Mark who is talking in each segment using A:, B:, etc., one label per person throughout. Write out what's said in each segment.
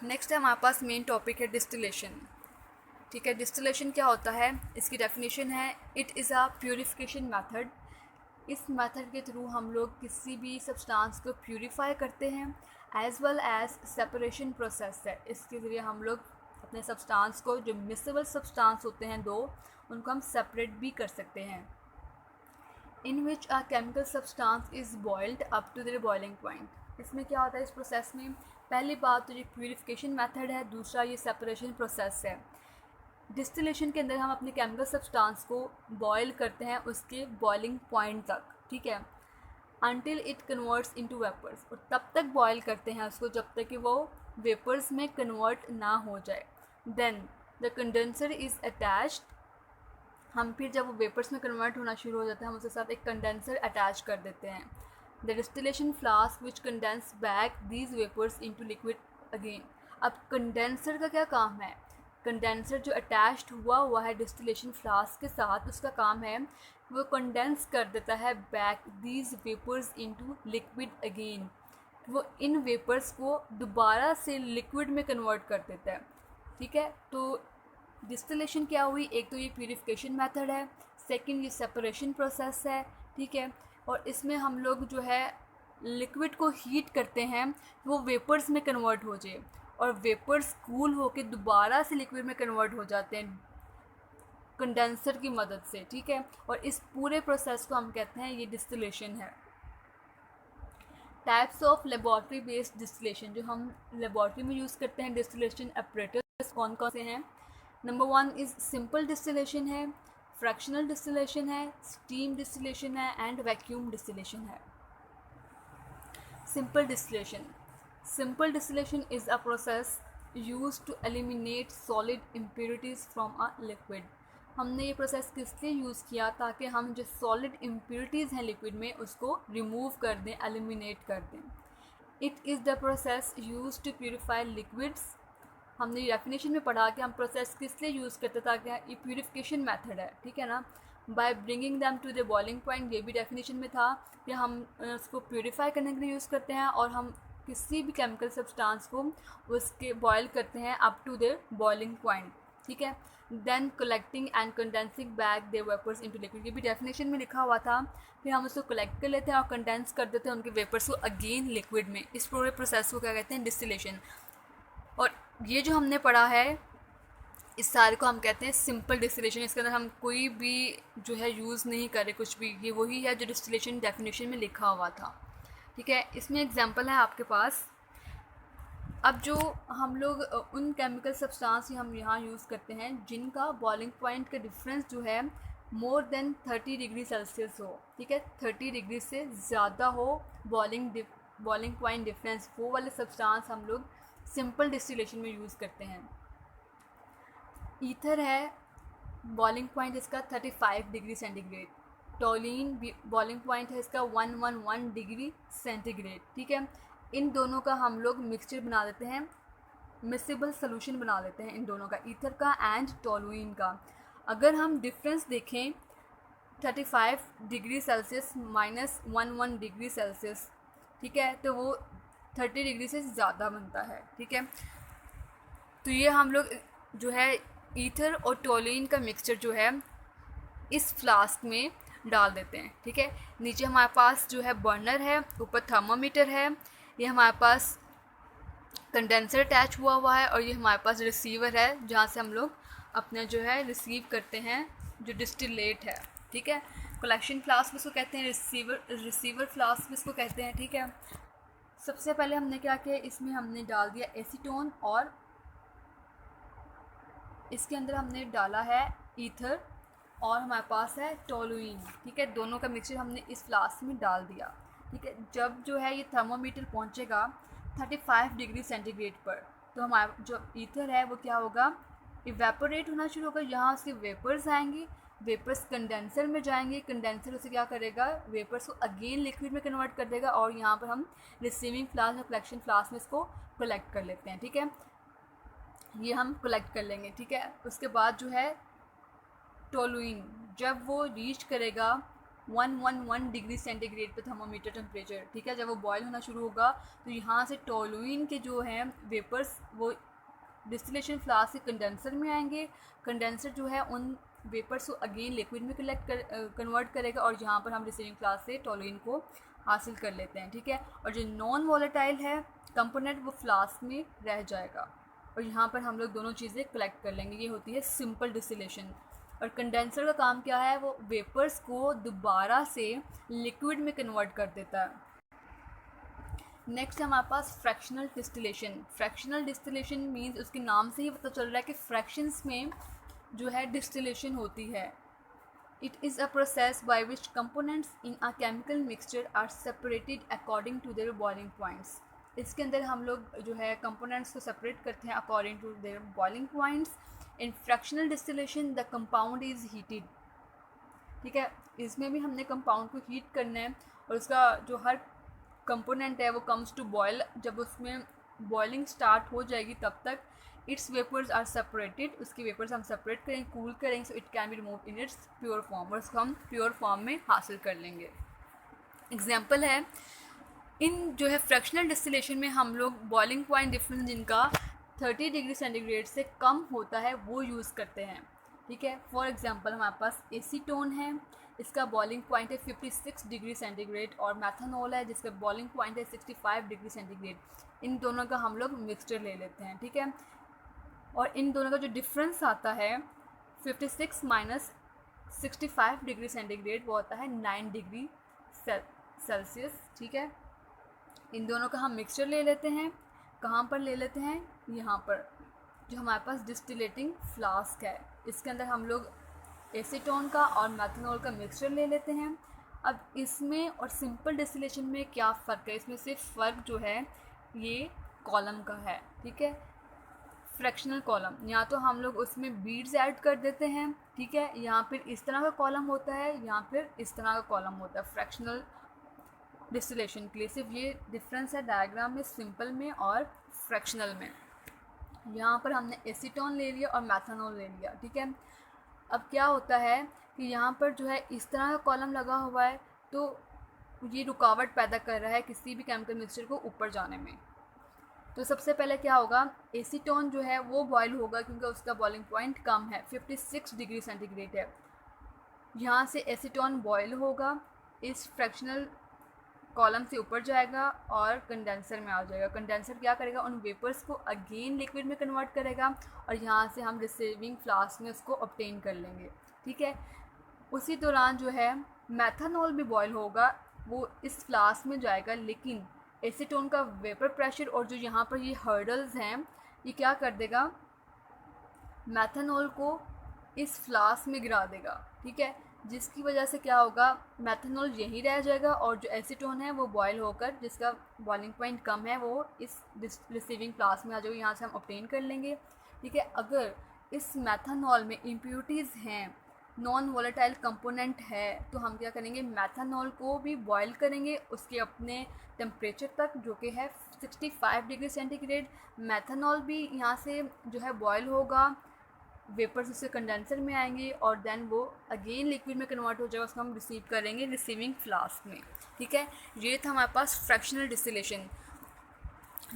A: Next है हमारे पास मेन टॉपिक है डिस्टिलेशन। ठीक है, डिस्टिलेशन क्या होता है, इसकी डेफिनेशन है it is a purification method. इस मेथड के थ्रू हम लोग किसी भी सब्सटेंस को प्यूरिफाई करते हैं, as well as separation process है। इसके ज़रिए हम लोग अपने सब्सटेंस को, जो मिक्सेबल सब्सटेंस होते हैं दो, उनको हम सेपरेट भी कर सकते हैं। In which a chemical substance is boiled up to their boiling point. इसमें क्या होता है इस प्रोसेस में, पहली बात तो ये प्यूरिफिकेशन मेथड है, दूसरा ये सेपरेशन प्रोसेस है। डिस्टिलेशन के अंदर हम अपने केमिकल सब्सटेंस को बॉयल करते हैं उसके बॉइलिंग पॉइंट तक, ठीक है, until it converts into vapours. और तब तक बॉयल करते हैं उसको जब तक कि वो वेपर्स में कन्वर्ट ना हो जाए। Then the condenser is attached. हम फिर जब वो वेपर्स में कन्वर्ट होना शुरू हो जाता है हम उसके साथ एक कंडेंसर अटैच कर देते हैं। The distillation flask which condense back these vapours into liquid again. अब कंडेंसर का क्या काम है, कंडेंसर जो अटैच्ड हुआ है डिस्टिलेशन फ्लास्क के साथ, उसका काम है वो कंडेंस कर देता है back these vapours into liquid again. वो इन वेपर्स को दोबारा से लिक्विड में कन्वर्ट कर देता है। ठीक है, तो डिस्टिलेशन क्या हुई, एक तो ये प्यूरिफिकेशन मेथड है, सेकंड ये सेपरेशन प्रोसेस है। ठीक है, और इसमें हम लोग जो है लिक्विड को हीट करते हैं वो वेपर्स में कन्वर्ट हो जाए, और वेपर्स कूल होकर दोबारा से लिक्विड में कन्वर्ट हो जाते हैं कंडेंसर की मदद से। ठीक है, और इस पूरे प्रोसेस को हम कहते हैं ये डिस्टिलेशन है। Types of laboratory based distillation, जो हम लेबॉर्ट्री में यूज़ करते हैं डिस्टिलेशन एपरेटस कौन कौन से हैं। नंबर 1 इज़ सिंपल डिस्टिलेशन है, फ्रैक्शनल डिस्टिलेशन है, स्टीम डिस्टिलेशन है एंड वैक्यूम डिस्टिलेशन है। Simple distillation, simple distillation is a process used to eliminate solid impurities from a liquid. हमने ये प्रोसेस किस लिए यूज़ किया, ताकि हम जो सॉलिड इम्प्योरिटीज़ हैं लिक्विड में उसको रिमूव कर दें, एलिमिनेट कर दें। It is the process use to purify liquids. हमने डेफिनेशन में पढ़ा कि हम प्रोसेस किस लिए यूज़ करते हैं, ताकि ये प्यूरिफिकेशन मेथड है, ठीक है ना। By bringing them to the boiling point, ये भी डेफिनेशन में था कि हम उसको प्यूरिफाई करने के लिए यूज़ करते हैं, और हम किसी भी केमिकल सब्सटेंस को उसके बॉयल करते हैं up to the boiling point. ठीक है, then collecting and condensing back the vapours into liquid, ये भी डेफिनेशन में लिखा हुआ था। फिर हम उसको कलेक्ट कर लेते हैं और कंडेंस कर देते हैं उनके वेपर्स को अगेन लिक्विड में। इस पूरे प्रोसेस को क्या कहते हैं, डिस्टिलेशन। और ये जो हमने पढ़ा है इस सारे को हम कहते हैं सिंपल डिस्टिलेशन। इसके अंदर हम कोई भी जो है यूज़ नहीं कर रहे कुछ भी, ये वही है जो डिस्टिलेशन डेफिनेशन में लिखा हुआ था। ठीक है, इसमें एग्जांपल है आपके पास। अब जो हम लोग उन केमिकल सब्सटेंस हम यहाँ यूज़ करते हैं जिनका बॉइलिंग पॉइंट का डिफरेंस जो है मोर देन 30 डिग्री सेल्सियस हो। ठीक है, 30 डिग्री से ज़्यादा हो बॉइलिंग पॉइंट डिफरेंस, वो वाले सब्सटेंस हम लोग सिंपल डिस्टिलेशन में यूज़ करते हैं। ईथर है, बॉइलिंग पॉइंट इसका 35 degree centigrade. Toluene boiling point है इसका 111 डिग्री सेंटीग्रेड। ठीक है, इन दोनों का हम लोग मिक्सचर बना देते हैं, मिक्सेबल सोल्यूशन बना लेते हैं इन दोनों का, ईथर का एंड टोलुइन का। अगर हम डिफरेंस देखें 35 degree Celsius minus 11 degree Celsius, ठीक है, तो वो 30 डिग्री से ज़्यादा बनता है। ठीक है, तो ये हम लोग जो है ईथर और टोलुइन का मिक्सचर जो है इस फ्लास्क में डाल देते हैं। ठीक है, नीचे हमारे पास जो है बर्नर है, ऊपर थर्मामीटर है, ये हमारे पास कंडेंसर अटैच हुआ है, और ये हमारे पास रिसीवर है जहाँ से हम लोग अपना जो है रिसीव करते हैं जो डिस्टिलेट है। ठीक है, कलेक्शन फ्लास्क इसको कहते हैं, रिसीवर फ्लास्क इसको कहते हैं। ठीक है, सबसे पहले हमने क्या किया, इसमें हमने डाल दिया एसीटोन और इसके अंदर हमने डाला है ईथर और हमारे पास है टोलुइन। ठीक है, दोनों का मिक्सचर हमने इस फ्लास्क में डाल दिया। ठीक है, जब जो है ये थर्मोमीटर पहुंचेगा 35 डिग्री सेंटीग्रेड पर, तो हमारा जो ईथर है वो क्या होगा, इवेपोरेट होना शुरू होगा। यहाँ से वेपर्स आएंगे, वेपर्स कंडेंसर में जाएंगे, कंडेंसर उसे क्या करेगा, वेपर्स को अगेन लिक्विड में कन्वर्ट कर देगा, और यहाँ पर हम रिसीविंग फ्लास्क और कलेक्शन फ्लास्क में इसको कलेक्ट कर लेते हैं। ठीक है, ये हम कलेक्ट कर लेंगे। ठीक है, उसके बाद जो है टोलुइन जब वो रीच करेगा 111 डिग्री सेंटीग्रेड पे थर्मामीटर टेम्परेचर, ठीक है। जब वो बॉयल होना शुरू होगा तो यहाँ से टोलुइन के जो हैं वेपर्स वो डिस्टिलेशन फ्लास्क से कंडेंसर में आएंगे। कंडेंसर जो है उन वेपर्स को अगेन लिक्विड में कन्वर्ट करेगा और यहाँ पर हम रिसीविंग फ्लास्क से टोलुइन को हासिल कर लेते हैं, ठीक है। और जो नॉन वॉलेटाइल है कंपोनेंट वो फ्लास्क में रह जाएगा और यहाँ पर हम लोग दोनों चीज़ें कलेक्ट कर लेंगे। ये होती है सिंपल डिस्टिलेशन। और कंडेंसर का काम क्या है, वो वेपर्स को दोबारा से लिक्विड में कन्वर्ट कर देता है। नेक्स्ट है हमारे पास fractional distillation. Fractional distillation means उसके नाम से ही पता चल रहा है कि फ्रैक्शंस में जो है डिस्टिलेशन होती है। It is a process by which components in a chemical mixture are separated according to their boiling points. इसके अंदर हम लोग जो है कंपोनेंट्स को सेपरेट करते हैं according to their boiling points. In fractional distillation the compound is heated, ठीक है। इसमें भी हमने कंपाउंड को हीट करना है और उसका जो हर कंपोनेंट है वो कम्स टू बॉयल। जब उसमें बॉइलिंग स्टार्ट हो जाएगी तब तक इट्स वेपर्स आर सेपरेटेड, उसकी वेपर्स हम सेपरेट करेंगे, कूल करेंगे, so it can be remove in its pure form और उसको हम प्योर फॉर्म में हासिल कर लेंगे। एग्जाम्पल है इन जो है फ्रैक्शनल डिस्टिलेशन में हम लोग बॉइलिंग पॉइंट डिफरेंस जिनका 30 डिग्री सेंटीग्रेड से कम होता है वो यूज़ करते हैं, ठीक है। फॉर एग्जांपल हमारे पास एसीटोन है, इसका बॉइलिंग पॉइंट है 56 डिग्री सेंटीग्रेड और मैथनॉल है जिसका बॉइलिंग पॉइंट है 65 डिग्री सेंटीग्रेड। इन दोनों का हम लोग मिक्सचर ले लेते हैं, ठीक है। और इन दोनों का जो डिफरेंस आता है 56 माइनस 65 डिग्री सेंटीग्रेड वो होता है 9 डिग्री सेल्सियस, ठीक है। इन दोनों का हम मिक्सचर ले लेते हैं। कहाँ पर ले लेते हैं, यहाँ पर जो हमारे पास डिस्टिलेटिंग फ्लास्क है इसके अंदर हम लोग एसीटोन का और मैथनॉल का मिक्सचर ले लेते हैं। अब इसमें और सिंपल डिस्टिलेशन में क्या फ़र्क है, इसमें सिर्फ फ़र्क जो है ये कॉलम का है, ठीक है। फ्रैक्शनल कॉलम या तो हम लोग उसमें बीड्स ऐड कर देते हैं, ठीक है, यहाँ फिर इस तरह का कॉलम होता है, यहाँ फिर इस तरह का कॉलम होता है फ्रैक्शनल डिस्टिलेशन के लिए। सिर्फ ये डिफरेंस है डायग्राम में सिंपल में और फ्रैक्शनल में। यहाँ पर हमने एसीटोन ले लिया और मैथनॉल ले लिया, ठीक है। अब क्या होता है कि यहाँ पर जो है इस तरह का कॉलम लगा हुआ है तो ये रुकावट पैदा कर रहा है किसी भी केमिकल मिक्सचर को ऊपर जाने में। तो सबसे पहले क्या होगा, एसीटोन जो है वो बॉयल होगा क्योंकि उसका बॉइलिंग पॉइंट कम है, 56 डिग्री सेंटीग्रेड है। यहाँ से एसीटोन बॉयल होगा, इस फ्रैक्शनल कॉलम से ऊपर जाएगा और कंडेंसर में आ जाएगा। कंडेंसर क्या करेगा, उन वेपर्स को अगेन लिक्विड में कन्वर्ट करेगा और यहाँ से हम रिसीविंग फ्लास्क में उसको ऑब्टेन कर लेंगे, ठीक है। उसी दौरान जो है मैथनॉल भी बॉयल होगा, वो इस फ्लास्क में जाएगा, लेकिन एसीटोन का वेपर प्रेशर और जो यहाँ पर ये हर्डल्स हैं ये क्या कर देगा, मैथनॉल को इस फ्लास्क में गिरा देगा, ठीक है। जिसकी वजह से क्या होगा, मैथनॉल यहीं रह जाएगा और जो एसीटोन है वो बॉयल होकर जिसका बॉइलिंग पॉइंट कम है वो इस रिसीविंग फ्लास्क में आ जाएगा, यहाँ से हम ऑब्टेन कर लेंगे, ठीक है। अगर इस मैथनॉल में इम्प्योरिटीज़ हैं, नॉन वोलेटाइल कंपोनेंट है, तो हम क्या करेंगे, मैथनॉल को भी बॉयल करेंगे उसके अपने टेम्परेचर तक जो कि है 65 डिग्री सेंटीग्रेड। मैथनॉल भी यहाँ से जो है बॉयल होगा, वेपर्स उससे कंडेंसर में आएंगे और देन वो अगेन लिक्विड में कन्वर्ट हो जाएगा, उसको हम रिसीव करेंगे रिसीविंग फ्लास्क में, ठीक है। ये था हमारे पास फ्रैक्शनल डिस्टिलेशन।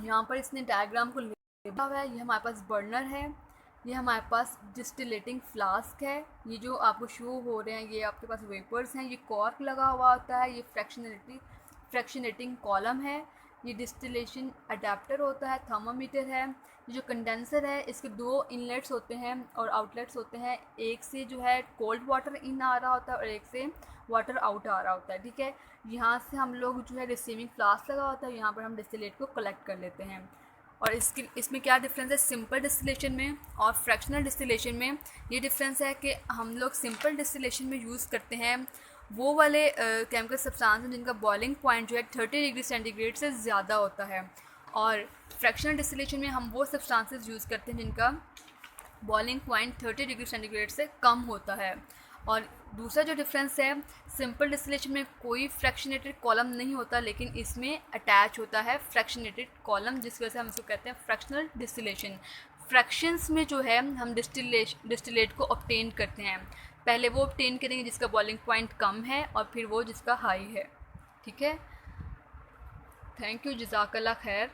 A: यहाँ पर इसने डायग्राम को लिखा हुआ है, ये हमारे पास बर्नर है, ये हमारे पास डिस्टिलेटिंग फ्लास्क है, ये जो आपको शो हो रहे हैं ये आपके पास वेपर्स हैं, ये कॉर्क लगा हुआ होता है, ये फ्रैक्शनेटिंग कॉलम है, ये डिस्टिलेशन अडेप्टर होता है, थर्मामीटर है, ये जो कंडेंसर है इसके 2 इनलेट्स होते हैं और आउटलेट्स होते हैं, एक से जो है कोल्ड वाटर इन आ रहा होता है और एक से वाटर आउट आ रहा होता है, ठीक है। यहाँ से हम लोग जो है रिसीविंग फ्लास्क लगा होता है, यहाँ पर हम डिस्टिलेट को कलेक्ट कर लेते हैं। और इसमें क्या डिफरेंस है सिंपल डिस्टिलेशन में और फ्रैक्शनल डिस्टिलेशन में, ये डिफरेंस है कि हम लोग सिंपल डिस्टिलेशन में यूज़ करते हैं वो वाले केमिकल सब्सटेंस हैं जिनका बॉइलिंग पॉइंट जो है 30 डिग्री सेंटीग्रेड से ज़्यादा होता है, और फ्रैक्शनल डिस्टिलेशन में हम वो सब्सटेंसेस यूज़ करते हैं जिनका बॉइलिंग पॉइंट 30 डिग्री सेंटीग्रेड से कम होता है। और दूसरा जो डिफरेंस है, सिंपल डिस्टिलेशन में कोई फ्रैक्शनेटेड कॉलम नहीं होता, लेकिन इसमें अटैच होता है फ्रैक्शनेटेड कॉलम, जिस वजह से हम इसको कहते हैं फ्रैक्शनल डिस्टिलेशन। फ्रैक्शंस में जो है हम डिस्टिलेट को ऑब्टेन करते हैं। पहले वो ऑब्टेन करेंगे जिसका बॉइलिंग पॉइंट कम है और फिर वो जिसका हाई है। ठीक है, थैंक यू, जज़ाकल्लाह खैर।